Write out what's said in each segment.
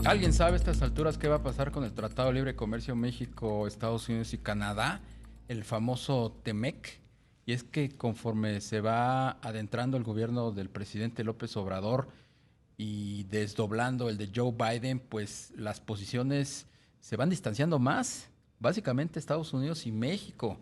¿Alguien sabe a estas alturas qué va a pasar con el Tratado de Libre Comercio México, Estados Unidos y Canadá, el famoso TEMEC? Y es que conforme se va adentrando el gobierno del presidente López Obrador y desdoblando el de Joe Biden, pues las posiciones se van distanciando más, básicamente Estados Unidos y México.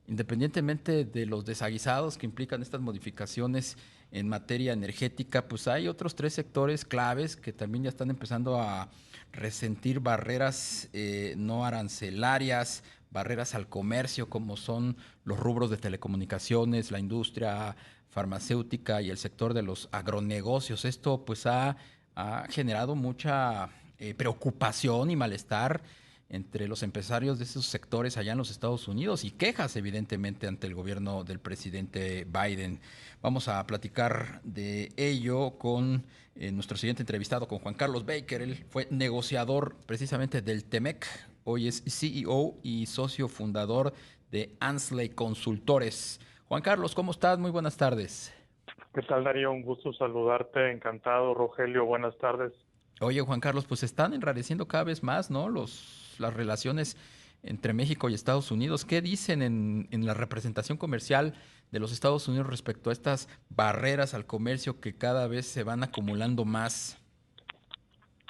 Independientemente de los desaguisados que implican estas modificaciones en materia energética, pues hay otros tres sectores claves que también ya están empezando a resentir barreras no arancelarias, barreras al comercio, como son los rubros de telecomunicaciones, la industria farmacéutica y el sector de los agronegocios. Esto pues ha generado mucha preocupación y malestar entre los empresarios de esos sectores allá en los Estados Unidos y quejas evidentemente ante el gobierno del presidente Biden. Vamos a platicar de ello con nuestro siguiente entrevistado, con Juan Carlos Baker. Él fue negociador precisamente del TEMEC, hoy es CEO y socio fundador de Ansley Consultores. Juan Carlos, ¿cómo estás? Muy buenas tardes. ¿Qué tal, Darío? Un gusto saludarte. Encantado, Rogelio. Buenas tardes. Oye, Juan Carlos, pues están enrareciendo cada vez más, ¿no? Las relaciones entre México y Estados Unidos. ¿Qué dicen en la representación comercial de los Estados Unidos respecto a estas barreras al comercio que cada vez se van acumulando más?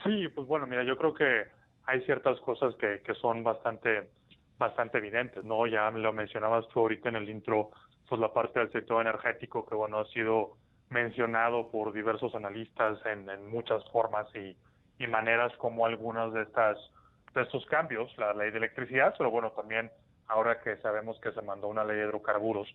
Sí, pues bueno, mira, yo creo que hay ciertas cosas que son bastante evidentes, ¿no? Ya lo mencionabas tú ahorita en el intro, pues la parte del sector energético que, bueno, ha sido mencionado por diversos analistas en muchas formas y maneras como algunas de estos cambios, la ley de electricidad, pero bueno, también ahora que sabemos que se mandó una ley de hidrocarburos,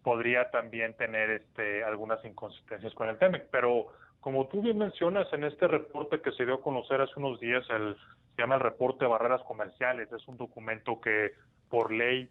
podría también tener algunas inconsistencias con el TEMEC, pero como tú bien mencionas, en este reporte que se dio a conocer hace unos días, se llama el reporte de barreras comerciales. Es un documento que por ley,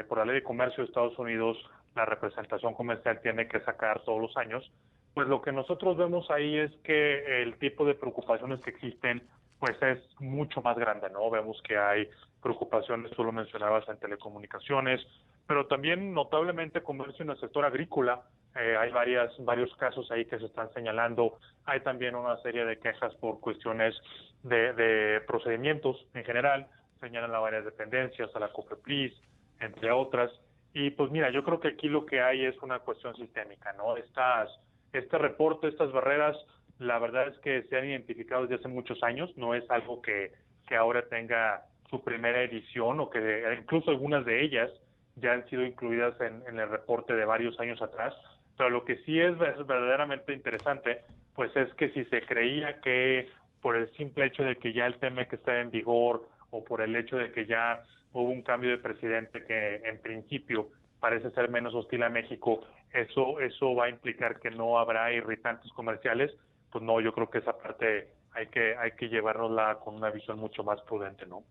por la ley de comercio de Estados Unidos, la representación comercial tiene que sacar todos los años. Pues lo que nosotros vemos ahí es que el tipo de preocupaciones que existen, pues es mucho más grande, ¿no? Vemos que hay preocupaciones, tú lo mencionabas, en telecomunicaciones, pero también notablemente comercio en el sector agrícola. Hay varios casos ahí que se están señalando. Hay también una serie de quejas por cuestiones de procedimientos en general. Señalan a varias dependencias, a la COFEPRIS, entre otras. Y pues mira, yo creo que aquí lo que hay es una cuestión sistémica, ¿no? Este reporte, estas barreras, la verdad es que se han identificado desde hace muchos años. No es algo que ahora tenga su primera edición o que incluso algunas de ellas ya han sido incluidas en el reporte de varios años atrás, pero lo que sí es verdaderamente interesante, pues es que si se creía que por el simple hecho de que ya el TEMEC está en vigor o por el hecho de que ya hubo un cambio de presidente que en principio parece ser menos hostil a México, eso va a implicar que no habrá irritantes comerciales, pues no, yo creo que esa parte hay que llevárnosla con una visión mucho más prudente, ¿no?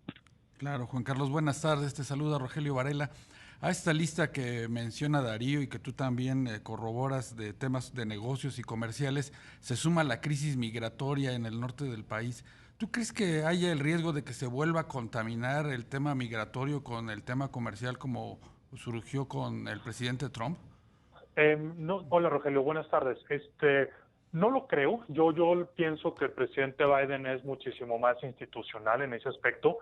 Claro, Juan Carlos, buenas tardes. Te saluda Rogelio Varela. A esta lista que menciona Darío y que tú también corroboras de temas de negocios y comerciales, se suma la crisis migratoria en el norte del país. ¿Tú crees que haya el riesgo de que se vuelva a contaminar el tema migratorio con el tema comercial como surgió con el presidente Trump? No, hola Rogelio, buenas tardes. No lo creo. Yo pienso que el presidente Biden es muchísimo más institucional en ese aspecto.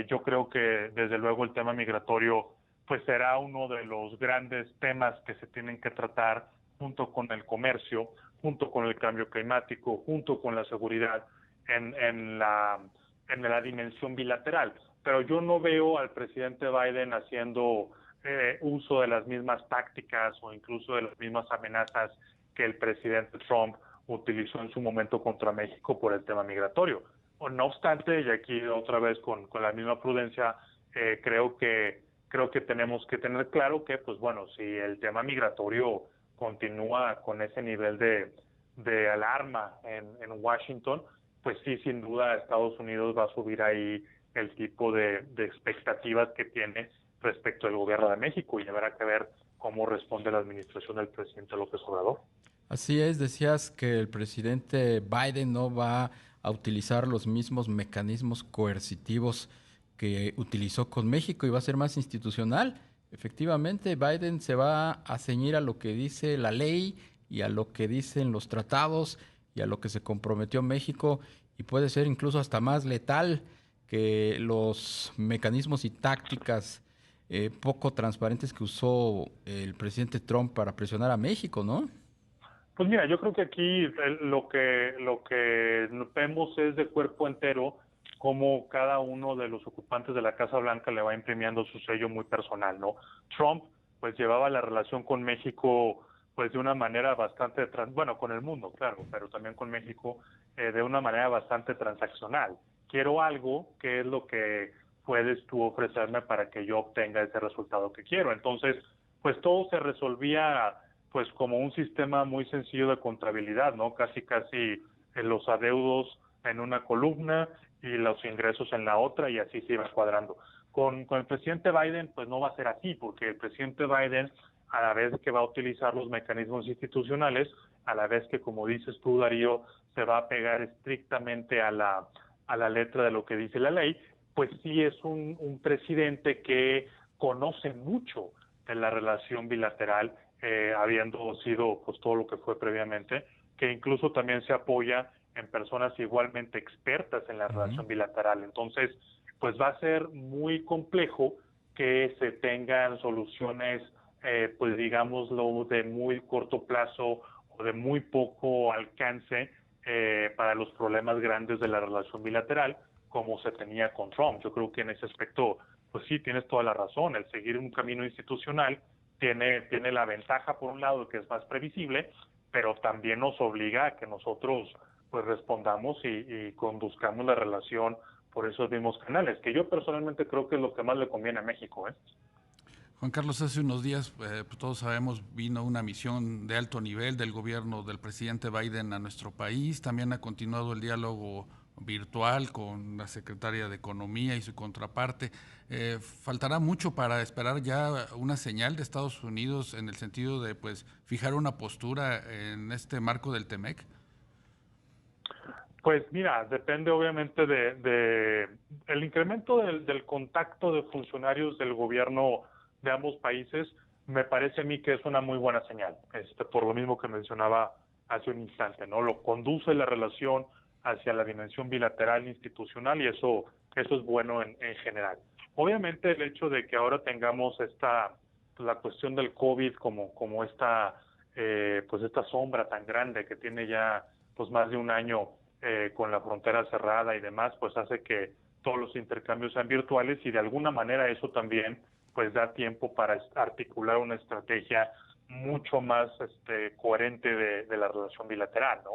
Yo creo que desde luego el tema migratorio pues será uno de los grandes temas que se tienen que tratar junto con el comercio, junto con el cambio climático, junto con la seguridad en la dimensión bilateral. Pero yo no veo al presidente Biden haciendo uso de las mismas tácticas o incluso de las mismas amenazas que el presidente Trump utilizó en su momento contra México por el tema migratorio. No obstante, y aquí otra vez con la misma prudencia, creo que tenemos que tener claro que, pues bueno, si el tema migratorio continúa con ese nivel de alarma en Washington, pues sí, sin duda Estados Unidos va a subir ahí el tipo de expectativas que tiene respecto al gobierno de México y habrá que ver cómo responde la administración del presidente López Obrador. Así es, decías que el presidente Biden no va a utilizar los mismos mecanismos coercitivos que utilizó con México y va a ser más institucional. Efectivamente, Biden se va a ceñir a lo que dice la ley y a lo que dicen los tratados y a lo que se comprometió México, y puede ser incluso hasta más letal que los mecanismos y tácticas poco transparentes que usó el presidente Trump para presionar a México, ¿no? Pues mira, yo creo que aquí lo que vemos es de cuerpo entero cómo cada uno de los ocupantes de la Casa Blanca le va imprimiendo su sello muy personal, ¿no? Trump pues llevaba la relación con México pues de una manera bastante, bueno, con el mundo, claro, pero también con México de una manera bastante transaccional. Quiero algo, ¿qué es lo que puedes tú ofrecerme para que yo obtenga ese resultado que quiero? Entonces, pues todo se resolvía pues como un sistema muy sencillo de contabilidad, ¿no? Casi los adeudos en una columna y los ingresos en la otra, y así se iba cuadrando. Con el presidente Biden pues no va a ser así, porque el presidente Biden, a la vez que va a utilizar los mecanismos institucionales, a la vez que, como dices tú, Darío, se va a pegar estrictamente a la letra de lo que dice la ley, pues sí es un presidente que conoce mucho de la relación bilateral, habiendo sido pues todo lo que fue previamente, que incluso también se apoya en personas igualmente expertas en la relación bilateral. Entonces, pues va a ser muy complejo que se tengan soluciones, pues digámoslo, de muy corto plazo o de muy poco alcance para los problemas grandes de la relación bilateral, como se tenía con Trump. Yo creo que en ese aspecto, pues sí, tienes toda la razón. El seguir un camino institucional tiene la ventaja, por un lado, que es más previsible, pero también nos obliga a que nosotros pues respondamos y conduzcamos la relación por esos mismos canales, que yo personalmente creo que es lo que más le conviene a México, ¿eh? Juan Carlos, hace unos días, pues todos sabemos, vino una misión de alto nivel del gobierno del presidente Biden a nuestro país. También ha continuado el diálogo virtual con la secretaria de Economía y su contraparte. ¿Faltará mucho para esperar ya una señal de Estados Unidos en el sentido de pues fijar una postura en este marco del TEMEC? Pues mira, depende obviamente de el incremento del contacto de funcionarios del gobierno de ambos países. Me parece a mí que es una muy buena señal, por lo mismo que mencionaba hace un instante, ¿no? Lo conduce la relación hacia la dimensión bilateral institucional, y eso es bueno en general. Obviamente el hecho de que ahora tengamos la cuestión del COVID como pues esta sombra tan grande que tiene ya pues más de un año con la frontera cerrada y demás, pues hace que todos los intercambios sean virtuales, y de alguna manera eso también pues da tiempo para articular una estrategia mucho más coherente de la relación bilateral, ¿no?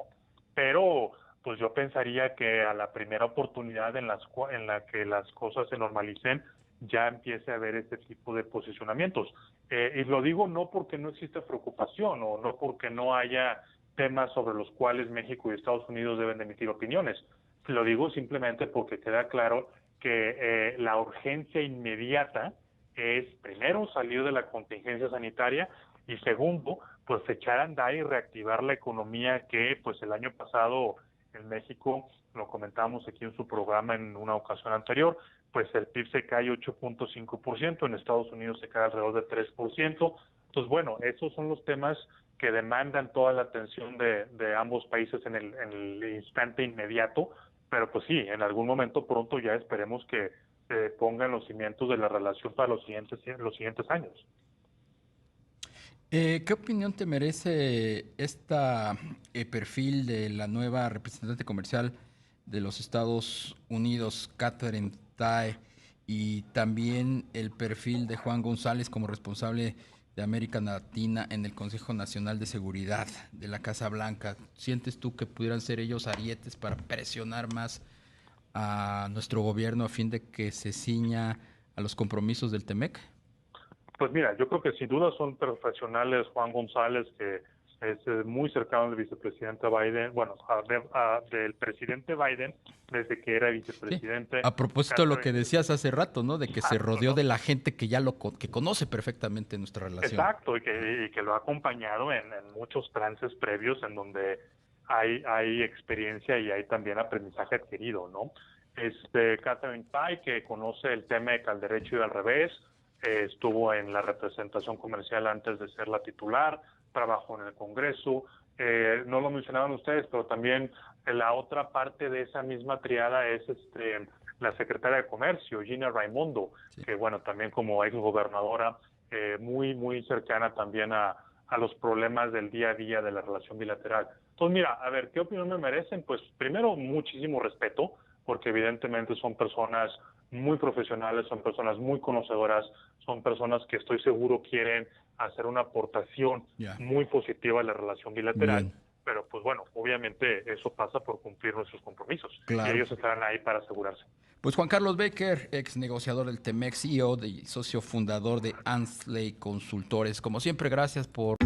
Pero pues yo pensaría que a la primera oportunidad en la que las cosas se normalicen, ya empiece a haber este tipo de posicionamientos. Y lo digo no porque no exista preocupación o no porque no haya temas sobre los cuales México y Estados Unidos deben de emitir opiniones. Lo digo simplemente porque queda claro que la urgencia inmediata es, primero, salir de la contingencia sanitaria, y segundo, pues echar a andar y reactivar la economía que pues el año pasado en México, lo comentábamos aquí en su programa en una ocasión anterior, pues el PIB se cae 8.5%, en Estados Unidos se cae alrededor de 3%. Entonces, bueno, esos son los temas que demandan toda la atención de ambos países en el instante inmediato, pero pues sí, en algún momento pronto ya esperemos que se pongan los cimientos de la relación para los siguientes años. ¿Qué opinión te merece esta perfil de la nueva representante comercial de los Estados Unidos, Catherine Tai, y también el perfil de Juan González como responsable de América Latina en el Consejo Nacional de Seguridad de la Casa Blanca? ¿Sientes tú que pudieran ser ellos arietes para presionar más a nuestro gobierno a fin de que se ciña a los compromisos del TEMEC? Pues mira, yo creo que sin duda son profesionales. Juan González, que es muy cercano al vicepresidente Biden, bueno, del presidente Biden desde que era vicepresidente. Sí. A propósito de lo que decías hace rato, ¿no? De que se rodeó, ¿no?, de la gente que ya que conoce perfectamente nuestra relación. Exacto, y que lo ha acompañado en muchos trances previos en donde hay experiencia y hay también aprendizaje adquirido, ¿no? Catherine Tai, que conoce el TEMEC al derecho y al revés, estuvo en la representación comercial antes de ser la titular, trabajó en el Congreso, no lo mencionaban ustedes, pero también la otra parte de esa misma triada es la secretaria de Comercio, Gina Raimondo, sí, que bueno, también como ex gobernadora, muy cercana también a los problemas del día a día de la relación bilateral. Entonces, mira, a ver, ¿qué opinión me merecen? Pues primero, muchísimo respeto, porque evidentemente son personas muy profesionales, son personas muy conocedoras, son personas que estoy seguro quieren hacer una aportación muy positiva a la relación bilateral. Bien. Pero pues bueno, obviamente eso pasa por cumplir nuestros compromisos. Claro. Y ellos estarán ahí para asegurarse. Pues Juan Carlos Baker, ex negociador del TEMEC, CEO y socio fundador de Ansley Consultores. Como siempre, gracias por...